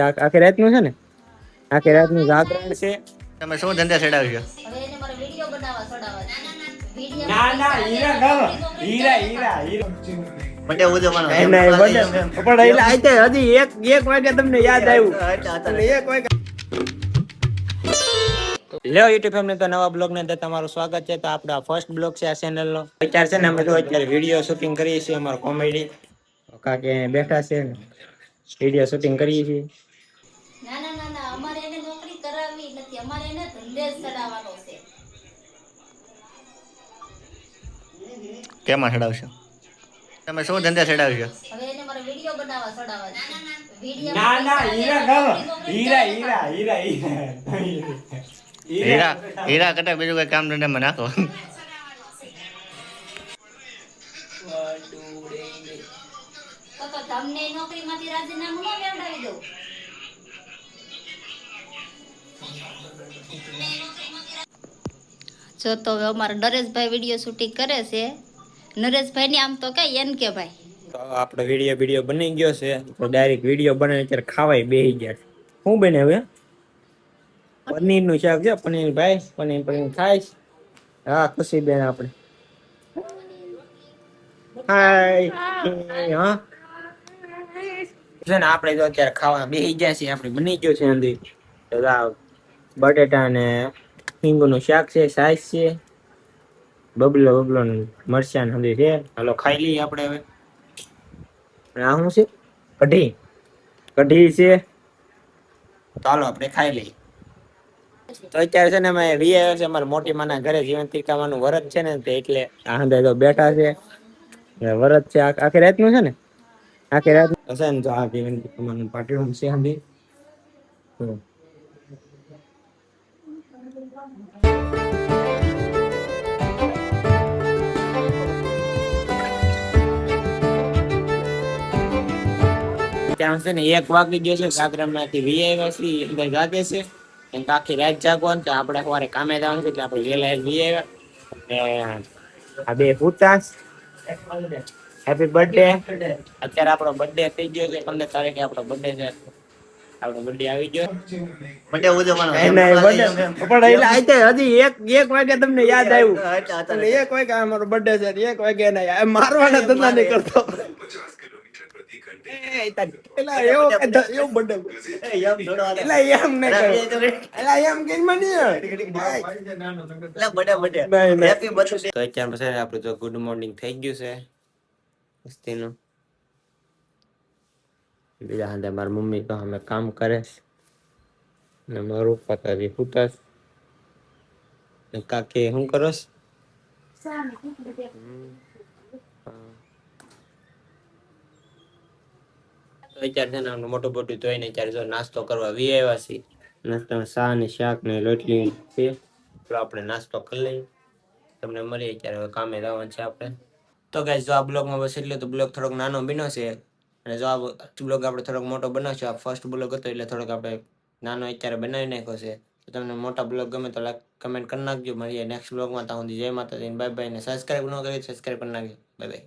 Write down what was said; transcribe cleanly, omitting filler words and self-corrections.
આખી રાતનું છે ને, આખી રાતનું જાગરણ છે. તમે શું ધંધા ચડાવ્યો? હવે એને મારે વિડિયો બનાવવા ચડાવવા છે. ના ના હીરા ગાવ હીરા બડે ઉજવવાનો એમ નહીં બડે પણ એટલે આતે હજી એક વાગે તમને યાદ આવ્યું એટલે એક વાગે. લ્યો યુટ્યુબ ફેમિલી, તો નવા બ્લોગ ની અંદર તમારું સ્વાગત છે. તો આપણો ફર્સ્ટ બ્લોગ છે આ ચેનલ નો. વિચાર છે ને અમે તો અત્યારે વિડીયો શૂટિંગ કરીએ છીએ, અમારો કોમેડી કાકે બેઠા છે વિડીયો શૂટિંગ કરીએ છીએ. ના ના ના ના, અમારે એને નોકરી કરાવવી નથી, અમારે એને ધંધે જ ચડાવવાનો છે. કેમાં ચડાવશો? તમે શું ધંધા ચડાવ્યો? હવે એને મારે વિડિયો બનાવવા ચડાવવા છે. વિડિયો ના ના હીરા ગાવ હીરા હીરા હીરા કરતા બીજું કોઈ કામ ધંધામાં નાખો. તો તમને નોકરીમાંથી રાજીનામું ન લેવડાવી દઉં. જો તો હવે અમારા નરેશભાઈ વિડીયો શૂટિંગ કરે છે. નરેશભાઈ ને આમ તો કઈ એન કે ભાઈ તો આપણો વિડીયો બની ગયો છે. તો ડાયરેક્ટ વિડીયો બને અત્યારે ખાવાય બેહી ગયા. શું બને હવે? પનીર નું શાક છે. પનીર ભાઈ પનીર ખાઈશ. હા ખુશી બેન આપણે હાય હા છે ને, આપણે જો અત્યારે ખાવા બેહી ગયા છીએ. આપણે બની ગયો છે અંદર બટેટા ને હિંગનું શાક છે, સાઈઝ છે, બબલો મરચાં હંધી છે. હાલો ખાઈ લઈએ આપણે હવે. આ શું છે? કઢી છે. ચાલો આપણે ખાઈ લઈએ. તો અત્યારે છે ને અમે વીઆઈ છે અમારા મોટી માના ઘરે. જીવંતિકામાનું વરત છે ને, એટલે આ હંધે તો બેઠા છે. વરત છે આખી રાતનું છે ને, આખી રાત હશે ને. તો આ જીવંતિકામાનું પાર્ટી રૂમ છે હંધી. ત્યાં છે ને 1 વાગી ગયો છે. ગાગરામાંથી વીઆઈ છીએ અંદર જાગે છે. કેમ કે આખી રાત જાગવાનું તો આપણે સવારે કામે જવાનું છે, એટલે આપણે વહેલા વીઆઈ આ બે પૂતાસ. Happy birthday. અત્યારે આપણો બર્થડે થઈ ગયો છે. 15 તારીખે આપણો બર્થડે છે. આપણો બર્થડે આવી ગયો. બડે ઉજવવાનો પણ એટલે આતે હજી એક વાગે તમને યાદ આવ્યું એટલે 1 વાગે અમારો બર્થડે છે. 1 વાગે ના મારવાના ધંધા નહીં કરતો. ગુડ મોર્નિંગ થઈ ગયું છે મસ્તીનું. બીજા હાથે મારી મમ્મી તો અમે કામ કરે ને મારું પતાવી હુતાસ. કાકી શું કરોસ? અત્યારે છે ને મોટું મોટું ધોઈને અત્યારે જો નાસ્તો કરવા વી આવ્યા છીએ. નાસ્તામાં ચા ને શાક ને રોટલી છે. તો આપણે નાસ્તો કરી લઈએ. તમને મળીએ અત્યારે. હવે કામે જવાનું છે આપણે. તો ગાઈસ જો આ બ્લોગમાં બસ એટલે તો બ્લોગ થોડોક નાનો બન્યો છે. અને જો આ બ્લોગ આપણે થોડોક મોટો બનાવશું. આ ફર્સ્ટ બ્લોગ હતો એટલે થોડોક આપણે નાનો અત્યારે બનાવી નાખ્યો છે. તો તમને મોટા બ્લોગ ગમે તો લાઈક કમેન્ટ કરી નાખજો. મળીએ નેક્સ્ટ બ્લોગમાં. ત્યાં સુધી જય માતાજી, બાય બાય. ને સબસ્ક્રાઈબ ન કરી સબસ્ક્રાઈબ કરી નાખજો. Bye bye.